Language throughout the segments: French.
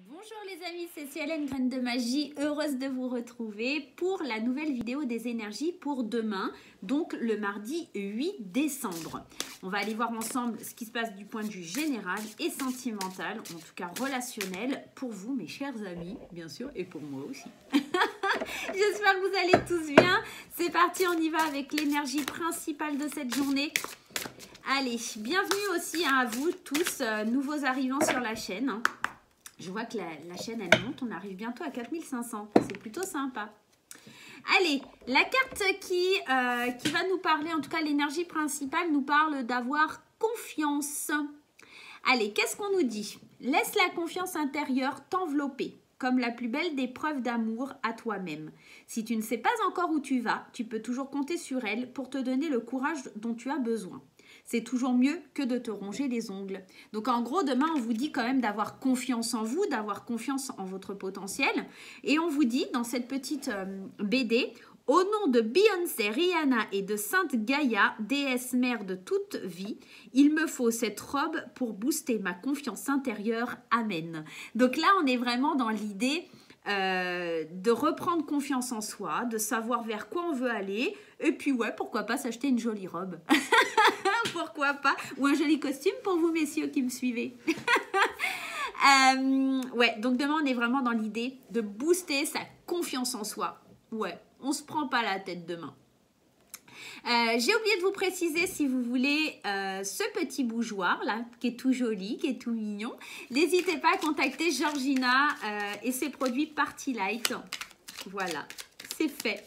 Bonjour les amis, c'est Cielène Graine de Magie, heureuse de vous retrouver pour la nouvelle vidéo des énergies pour demain, donc le mardi 8 décembre. On va aller voir ensemble ce qui se passe du point de vue général et sentimental, en tout cas relationnel, pour vous mes chers amis, bien sûr, et pour moi aussi. J'espère que vous allez tous bien. C'est parti, on y va avec l'énergie principale de cette journée. Allez, bienvenue aussi à vous tous, nouveaux arrivants sur la chaîne. Je vois que la chaîne, elle monte. On arrive bientôt à 4500. C'est plutôt sympa. Allez, la carte qui va nous parler, en tout cas l'énergie principale, nous parle d'avoir confiance. Allez, qu'est-ce qu'on nous dit? Laisse la confiance intérieure t'envelopper, comme la plus belle des preuves d'amour à toi-même. Si tu ne sais pas encore où tu vas, tu peux toujours compter sur elle pour te donner le courage dont tu as besoin. C'est toujours mieux que de te ronger les ongles. Donc en gros, demain, on vous dit quand même d'avoir confiance en vous, d'avoir confiance en votre potentiel. Et on vous dit dans cette petite BD, au nom de Beyoncé, Rihanna et de Sainte Gaïa, déesse mère de toute vie, il me faut cette robe pour booster ma confiance intérieure. Amen. Donc là, on est vraiment dans l'idée de reprendre confiance en soi, de savoir vers quoi on veut aller. Et puis ouais, pourquoi pas s'acheter une jolie robe. Pourquoi pas? Ou un joli costume pour vous, messieurs, qui me suivez. Ouais, donc demain, on est vraiment dans l'idée de booster sa confiance en soi. Ouais, on se prend pas la tête demain. J'ai oublié de vous préciser, si vous voulez, ce petit bougeoir là, qui est tout joli, qui est tout mignon. N'hésitez pas à contacter Georgina et ses produits Party Light. Voilà, c'est fait.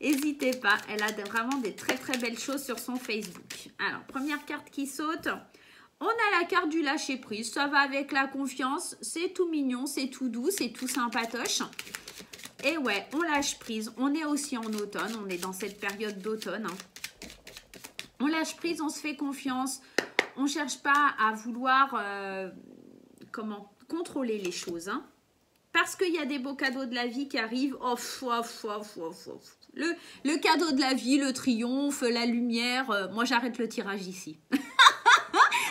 N'hésitez pas, elle a vraiment des très très belles choses sur son Facebook. Alors, première carte qui saute. On a la carte du lâcher prise. Ça va avec la confiance. C'est tout mignon, c'est tout doux, c'est tout sympatoche. Et ouais, on lâche prise. On est aussi en automne. On est dans cette période d'automne. On lâche prise, on se fait confiance. On ne cherche pas à vouloir contrôler les choses. Hein. Parce qu'il y a des beaux cadeaux de la vie qui arrivent. Le cadeau de la vie, le triomphe, la lumière. Moi, j'arrête le tirage ici.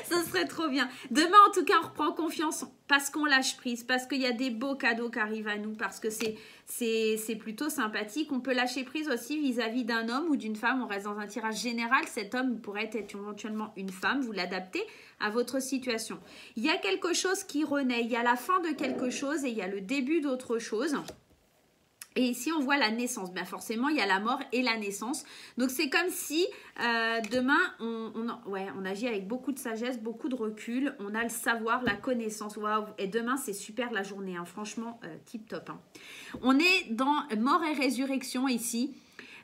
Ça serait trop bien. Demain, en tout cas, on reprend confiance parce qu'on lâche prise, parce qu'il y a des beaux cadeaux qui arrivent à nous, parce que c'est plutôt sympathique. On peut lâcher prise aussi vis-à-vis d'un homme ou d'une femme. On reste dans un tirage général. Cet homme pourrait être éventuellement une femme. Vous l'adaptez à votre situation. Il y a quelque chose qui renaît. Il y a la fin de quelque chose et il y a le début d'autre chose. Et ici, on voit la naissance. Bien forcément, il y a la mort et la naissance. Donc, c'est comme si demain, on agit avec beaucoup de sagesse, beaucoup de recul. On a le savoir, la connaissance. Waouh. Et demain, c'est super la journée. Hein. Franchement, tip top. Hein. On est dans mort et résurrection ici.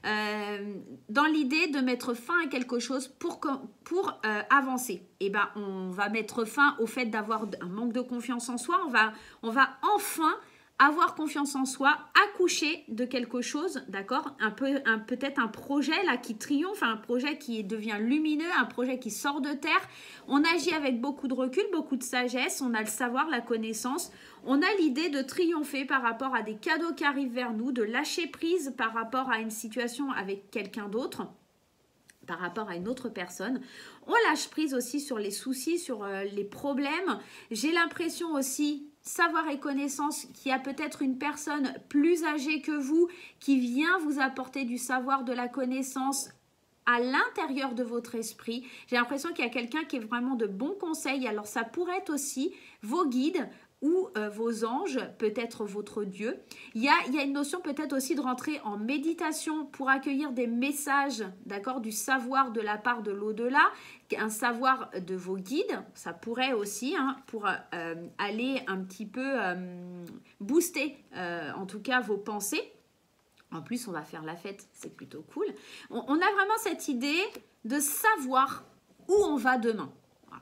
Dans l'idée de mettre fin à quelque chose pour avancer. Et ben, on va mettre fin au fait d'avoir un manque de confiance en soi. On va enfin avoir confiance en soi, accoucher de quelque chose, d'accord, peut-être un projet là qui triomphe, un projet qui devient lumineux, un projet qui sort de terre. On agit avec beaucoup de recul, beaucoup de sagesse, on a le savoir, la connaissance. On a l'idée de triompher par rapport à des cadeaux qui arrivent vers nous, de lâcher prise par rapport à une situation avec quelqu'un d'autre, par rapport à une autre personne. On lâche prise aussi sur les soucis, sur les problèmes. J'ai l'impression aussi, savoir et connaissance, qu'il y a peut-être une personne plus âgée que vous qui vient vous apporter du savoir, de la connaissance à l'intérieur de votre esprit. J'ai l'impression qu'il y a quelqu'un qui est vraiment de bons conseils. Alors ça pourrait être aussi vos guides ou vos anges, peut-être votre Dieu. Il y a une notion peut-être aussi de rentrer en méditation pour accueillir des messages, d'accord, du savoir de la part de l'au-delà, un savoir de vos guides. Ça pourrait aussi, hein, pour aller un petit peu booster, en tout cas, vos pensées. En plus, on va faire la fête, c'est plutôt cool. On a vraiment cette idée de savoir où on va demain.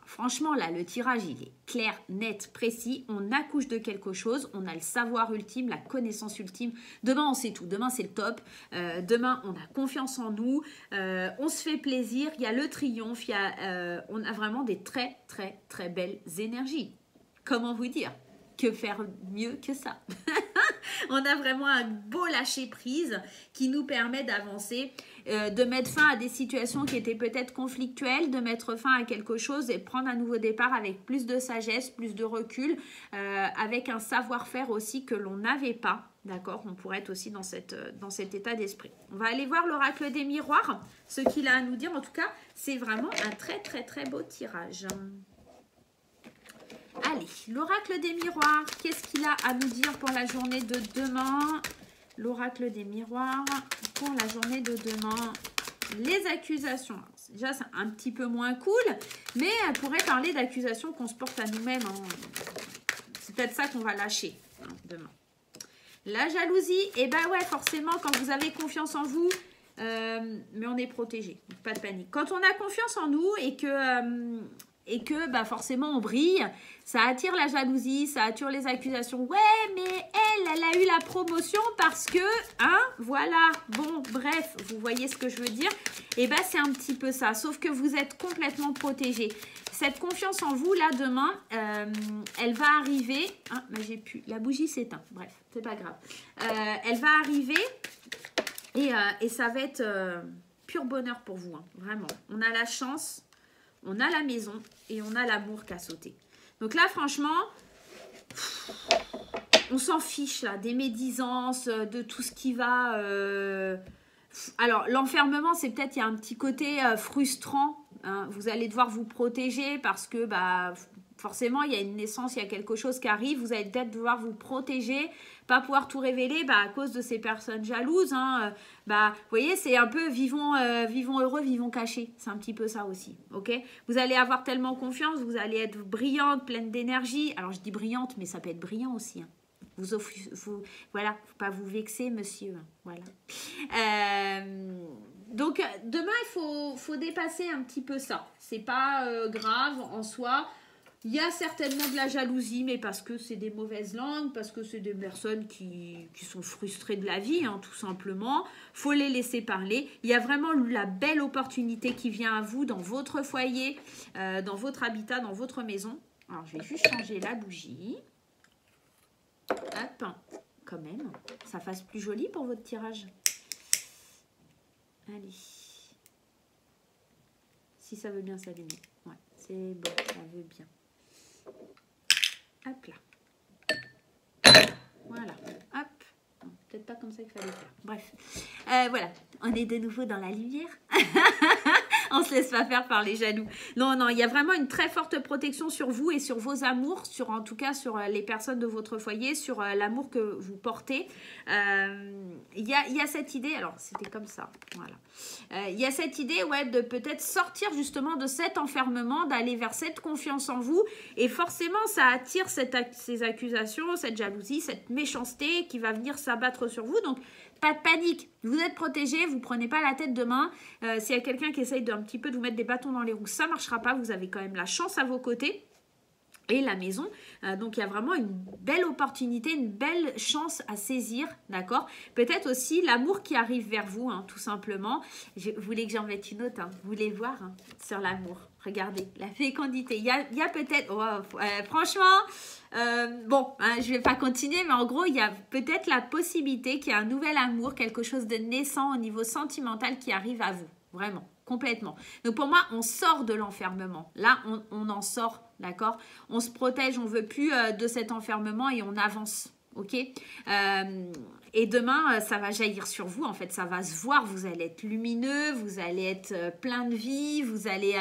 Franchement, là, le tirage, il est clair, net, précis. On accouche de quelque chose. On a le savoir ultime, la connaissance ultime. Demain, on sait tout. Demain, c'est le top. Demain, on a confiance en nous. On se fait plaisir. Il y a le triomphe. On a vraiment des très, très, très belles énergies. Comment vous dire? Que faire mieux que ça? On a vraiment un beau lâcher-prise qui nous permet d'avancer, de mettre fin à des situations qui étaient peut-être conflictuelles, de mettre fin à quelque chose et prendre un nouveau départ avec plus de sagesse, plus de recul, avec un savoir-faire aussi que l'on n'avait pas. D'accord, on pourrait être aussi dans cet état d'esprit. On va aller voir l'oracle des miroirs, ce qu'il a à nous dire. En tout cas, c'est vraiment un très très très beau tirage. Allez, l'oracle des miroirs, qu'est-ce qu'il a à nous dire pour la journée de demain? L'oracle des miroirs pour la journée de demain. Les accusations. Alors, déjà, c'est un petit peu moins cool, mais elle pourrait parler d'accusations qu'on se porte à nous-mêmes. Hein. C'est peut-être ça qu'on va lâcher demain. La jalousie, et ben ouais, forcément, quand vous avez confiance en vous, mais on est protégé, pas de panique. Quand on a confiance en nous et que bah forcément on brille, ça attire la jalousie, ça attire les accusations. Ouais, mais elle a eu la promotion parce que, hein, voilà. Bon, bref, vous voyez ce que je veux dire. Et ben c'est un petit peu ça, sauf que vous êtes complètement protégé. Cette confiance en vous, là, demain, elle va arriver. Ah, mais j'ai pu. La bougie s'éteint. Bref, c'est pas grave. Elle va arriver et ça va être pur bonheur pour vous, hein, vraiment. On a la chance. On a la maison et on a l'amour qu'à sauter. Donc là, franchement, on s'en fiche là, des médisances, de tout ce qui va... Alors, l'enfermement, c'est peut-être, il y a un petit côté frustrant. Hein. Vous allez devoir vous protéger parce que bah, forcément, il y a une naissance, il y a quelque chose qui arrive. Vous allez peut-être devoir vous protéger, pas pouvoir tout révéler bah, à cause de ces personnes jalouses. Hein. Bah, vous voyez, c'est un peu vivons heureux, vivons cachés. C'est un petit peu ça aussi. Ok, vous allez avoir tellement confiance, vous allez être brillante, pleine d'énergie. Alors, je dis brillante, mais ça peut être brillant aussi. Hein. Voilà, faut pas vous vexer, monsieur. Voilà. Donc, demain, il faut dépasser un petit peu ça. C'est pas grave en soi. Il y a certainement de la jalousie, mais parce que c'est des mauvaises langues, parce que c'est des personnes qui sont frustrées de la vie, hein, tout simplement. Il faut les laisser parler. Il y a vraiment la belle opportunité qui vient à vous dans votre foyer, dans votre habitat, dans votre maison. Alors, je vais juste changer la bougie. Hop, quand même. Ça fasse plus joli pour votre tirage. Allez. Si ça veut bien s'allumer. Ouais, c'est bon, ça veut bien. Hop là. Voilà. Hop. Peut-être pas comme ça qu'il fallait faire. Bref. Voilà. On est de nouveau dans la lumière. On se laisse pas faire par les jaloux. Non, non, il y a vraiment une très forte protection sur vous et sur vos amours, en tout cas sur les personnes de votre foyer, sur l'amour que vous portez. Il y a cette idée, alors c'était comme ça, voilà. Il y a cette idée, ouais, de peut-être sortir justement de cet enfermement, d'aller vers cette confiance en vous. Et forcément, ça attire ces accusations, cette jalousie, cette méchanceté qui va venir s'abattre sur vous. Donc, pas de panique, vous êtes protégés, vous ne prenez pas la tête demain. S'il y a quelqu'un qui essaye d'un petit peu de vous mettre des bâtons dans les roues, ça ne marchera pas. Vous avez quand même la chance à vos côtés et la maison. Donc, il y a vraiment une belle opportunité, une belle chance à saisir, d'accord? Peut-être aussi l'amour qui arrive vers vous, hein, tout simplement. Vous voulez que j'en mette une autre, hein? Vous voulez voir hein, sur l'amour? Regardez, la fécondité. Il y a peut-être... Oh, franchement, bon, hein, je ne vais pas continuer, mais en gros, il y a peut-être la possibilité qu'il y ait un nouvel amour, quelque chose de naissant au niveau sentimental qui arrive à vous. Vraiment, complètement. Donc, pour moi, on sort de l'enfermement. Là, on en sort, d'accord? On se protège, on ne veut plus de cet enfermement et on avance, ok? Et demain, ça va jaillir sur vous, en fait, ça va se voir. Vous allez être lumineux, vous allez être plein de vie, vous allez...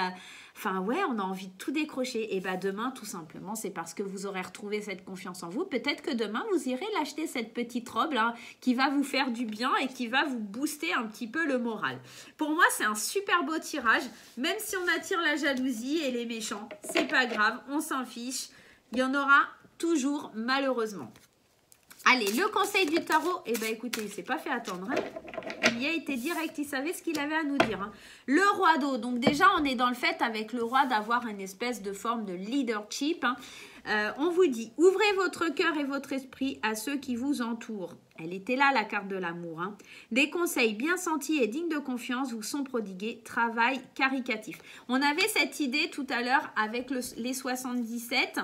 Enfin, ouais, on a envie de tout décrocher. Et bien, demain, tout simplement, c'est parce que vous aurez retrouvé cette confiance en vous. Peut-être que demain, vous irez l'acheter, cette petite robe là, qui va vous faire du bien et qui va vous booster un petit peu le moral. Pour moi, c'est un super beau tirage. Même si on attire la jalousie et les méchants, c'est pas grave, on s'en fiche. Il y en aura toujours, malheureusement. Allez, le conseil du tarot, eh bien écoutez, il ne s'est pas fait attendre. Hein. Il y a été direct, il savait ce qu'il avait à nous dire. Hein. Le roi d'eau, donc déjà on est dans le fait avec le roi d'avoir une espèce de forme de leadership. Hein. On vous dit, ouvrez votre cœur et votre esprit à ceux qui vous entourent. Elle était là, la carte de l'amour. Hein. Des conseils bien sentis et dignes de confiance vous sont prodigués. Travail caricatif. On avait cette idée tout à l'heure avec les 77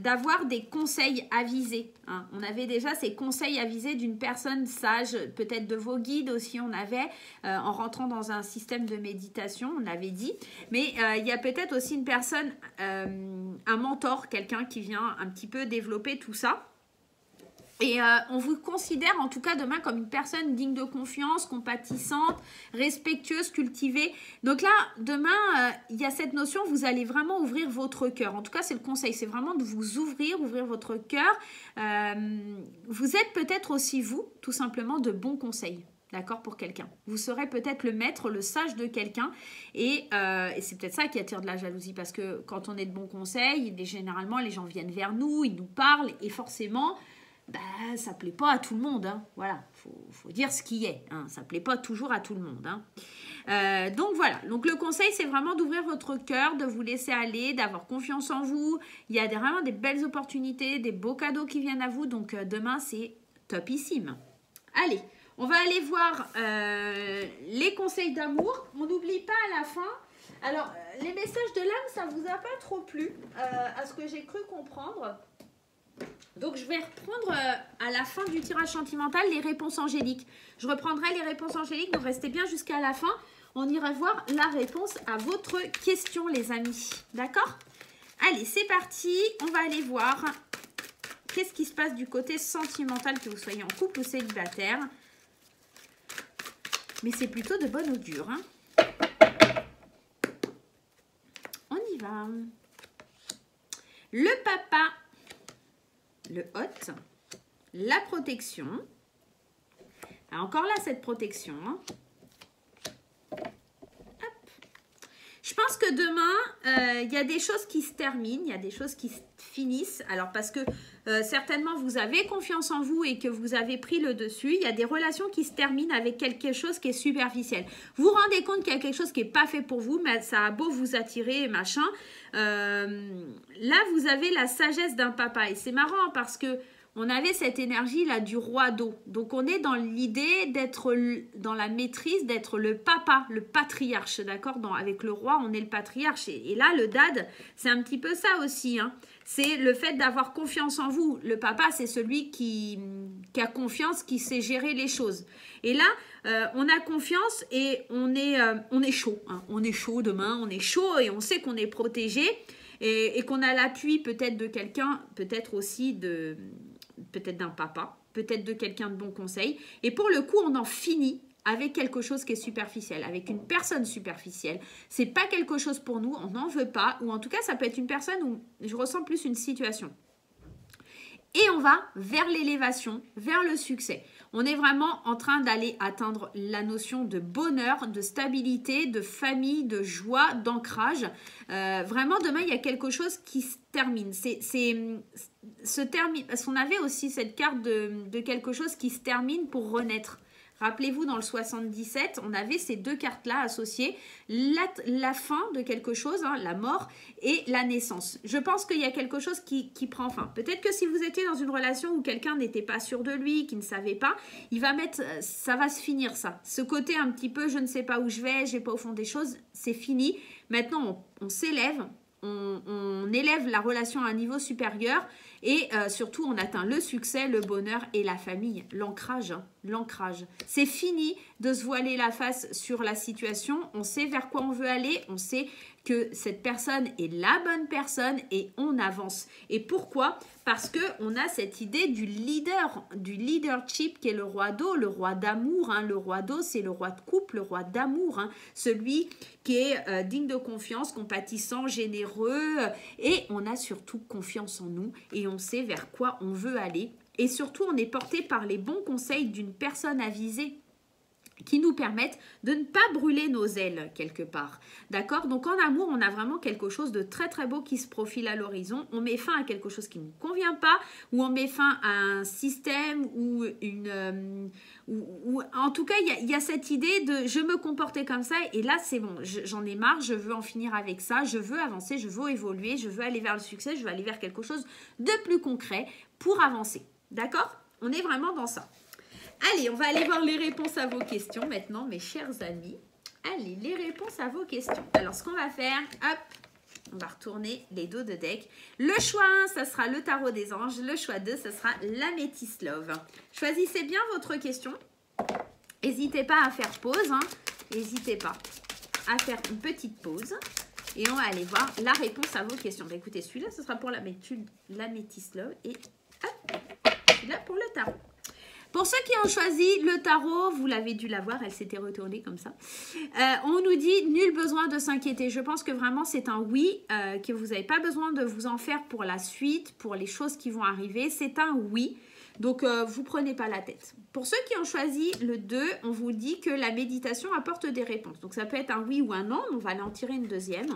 d'avoir des conseils avisés. Hein. On avait déjà ces conseils avisés d'une personne sage, peut-être de vos guides aussi on avait, en rentrant dans un système de méditation, on l'avait dit. Mais il y a peut-être aussi une personne, un mentor, quelqu'un qui vient un petit peu développer tout ça. Et on vous considère en tout cas demain comme une personne digne de confiance, compatissante, respectueuse, cultivée. Donc là, demain, il y a cette notion, vous allez vraiment ouvrir votre cœur. En tout cas, c'est le conseil, c'est vraiment de vous ouvrir votre cœur. Vous êtes peut-être aussi vous, tout simplement, de bons conseils. D'accord, pour quelqu'un. Vous serez peut-être le maître, le sage de quelqu'un. Et c'est peut-être ça qui attire de la jalousie. Parce que quand on est de bons conseils, généralement, les gens viennent vers nous, ils nous parlent. Et forcément, ça ne plaît pas à tout le monde. Hein. Voilà, faut dire ce qui est. Hein. Ça ne plaît pas toujours à tout le monde. Hein. Donc voilà. Donc le conseil, c'est vraiment d'ouvrir votre cœur, de vous laisser aller, d'avoir confiance en vous. Il y a vraiment des belles opportunités, des beaux cadeaux qui viennent à vous. Donc demain, c'est topissime. Allez. On va aller voir les conseils d'amour. On n'oublie pas à la fin. Alors, les messages de l'âme, ça ne vous a pas trop plu, à ce que j'ai cru comprendre. Donc, je vais reprendre à la fin du tirage sentimental les réponses angéliques. Je reprendrai les réponses angéliques, donc restez bien jusqu'à la fin. On ira voir la réponse à votre question, les amis. D'accord? Allez, c'est parti. On va aller voir qu'est-ce qui se passe du côté sentimental, que vous soyez en couple ou célibataire. Mais c'est plutôt de bon augure. Hein. On y va. Le papa, le hôte, la protection. Alors encore là, cette protection. Hein. Hop. Je pense que demain, il y a des choses qui se terminent, il y a des choses qui se finissent. Alors parce que certainement vous avez confiance en vous et que vous avez pris le dessus. Il y a des relations qui se terminent avec quelque chose qui est superficiel. Vous vous rendez compte qu'il y a quelque chose qui n'est pas fait pour vous, mais ça a beau vous attirer, machin. Là, vous avez la sagesse d'un papa. Et c'est marrant parce que on avait cette énergie-là du roi d'eau. Donc, on est dans l'idée d'être dans la maîtrise, d'être le papa, le patriarche, d'accord? Avec le roi, on est le patriarche. Et là, le dad, c'est un petit peu ça aussi. Hein. C'est le fait d'avoir confiance en vous. Le papa, c'est celui qui a confiance, qui sait gérer les choses. Et là, on a confiance et on est chaud. Hein. On est chaud demain, on est chaud et on sait qu'on est protégé et qu'on a l'appui peut-être de quelqu'un, peut-être aussi peut-être d'un papa, peut-être de quelqu'un de bon conseil. Et pour le coup, on en finit avec quelque chose qui est superficiel, avec une personne superficielle. C'est pas quelque chose pour nous, on n'en veut pas, ou en tout cas, ça peut être une personne où je ressens plus une situation. Et on va vers l'élévation, vers le succès. On est vraiment en train d'aller atteindre la notion de bonheur, de stabilité, de famille, de joie, d'ancrage. Vraiment, demain, il y a quelque chose qui se termine. Se termine, parce qu'on avait aussi cette carte de quelque chose qui se termine pour renaître. Rappelez-vous, dans le 77, on avait ces deux cartes-là associées, la fin de quelque chose, hein, la mort, et la naissance. Je pense qu'il y a quelque chose qui prend fin. Peut-être que si vous étiez dans une relation où quelqu'un n'était pas sûr de lui, qui ne savait pas, ça va se finir ça. Ce côté un petit peu, je ne sais pas où je vais pas au fond des choses, c'est fini. Maintenant, on s'élève, on élève la relation à un niveau supérieur et surtout on atteint le succès, le bonheur et la famille, l'ancrage, hein, l'ancrage. C'est fini de se voiler la face sur la situation, on sait vers quoi on veut aller, on sait que cette personne est la bonne personne et on avance. Et pourquoi? Parce qu'on a cette idée du leadership qui est le roi d'eau, le roi d'amour. Hein. Le roi d'eau, c'est le roi de couple, le roi d'amour. Hein. Celui qui est digne de confiance, compatissant, généreux. Et on a surtout confiance en nous et on sait vers quoi on veut aller. Et surtout, on est porté par les bons conseils d'une personne avisée. qui nous permettent de ne pas brûler nos ailes quelque part. D'accord? Donc en amour, on a vraiment quelque chose de très très beau qui se profile à l'horizon. On met fin à quelque chose qui ne nous convient pas, ou on met fin à un système ou une... ou en tout cas, il y a cette idée de je me comportais comme ça et là c'est bon, j'en ai marre, je veux en finir avec ça, je veux avancer, je veux évoluer, je veux aller vers le succès, je veux aller vers quelque chose de plus concret pour avancer. D'accord? On est vraiment dans ça. Allez, on va aller voir les réponses à vos questions maintenant, mes chers amis. Allez, les réponses à vos questions. Alors, ce qu'on va faire, hop, on va retourner les dos de deck. Le choix 1, ça sera le tarot des anges. Le choix 2, ça sera l'Améthyste Love. Choisissez bien votre question. N'hésitez pas à faire pause. N'hésitez pas à faire une petite pause. Et on va aller voir la réponse à vos questions. Bah, écoutez, celui-là, ce sera pour l'Améthyste Love. Et hop, celui-là pour le tarot. Pour ceux qui ont choisi le tarot, vous l'avez dû la voir, elle s'était retournée comme ça. On nous dit nul besoin de s'inquiéter. Je pense que vraiment c'est un oui, que vous n'avez pas besoin de vous en faire pour la suite, pour les choses qui vont arriver. C'est un oui. Donc, vous ne prenez pas la tête. Pour ceux qui ont choisi le 2, on vous dit que la méditation apporte des réponses. Donc, ça peut être un oui ou un non. On va aller en tirer une deuxième.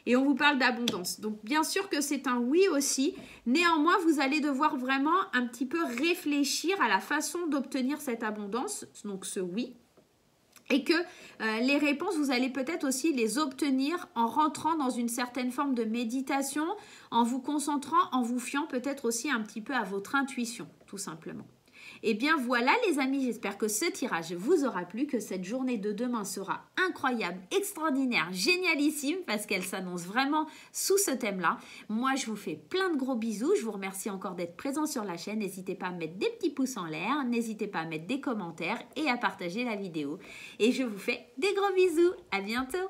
Et on vous parle d'abondance. Donc, bien sûr que c'est un oui aussi. Néanmoins, vous allez devoir vraiment un petit peu réfléchir à la façon d'obtenir cette abondance, donc ce oui. Et que les réponses, vous allez peut-être aussi les obtenir en rentrant dans une certaine forme de méditation, en vous concentrant, en vous fiant peut-être aussi un petit peu à votre intuition, tout simplement. Et bien voilà les amis, j'espère que ce tirage vous aura plu, que cette journée de demain sera incroyable, extraordinaire, génialissime parce qu'elle s'annonce vraiment sous ce thème-là. Moi je vous fais plein de gros bisous, je vous remercie encore d'être présent sur la chaîne, n'hésitez pas à mettre des petits pouces en l'air, n'hésitez pas à mettre des commentaires et à partager la vidéo. Et je vous fais des gros bisous, à bientôt.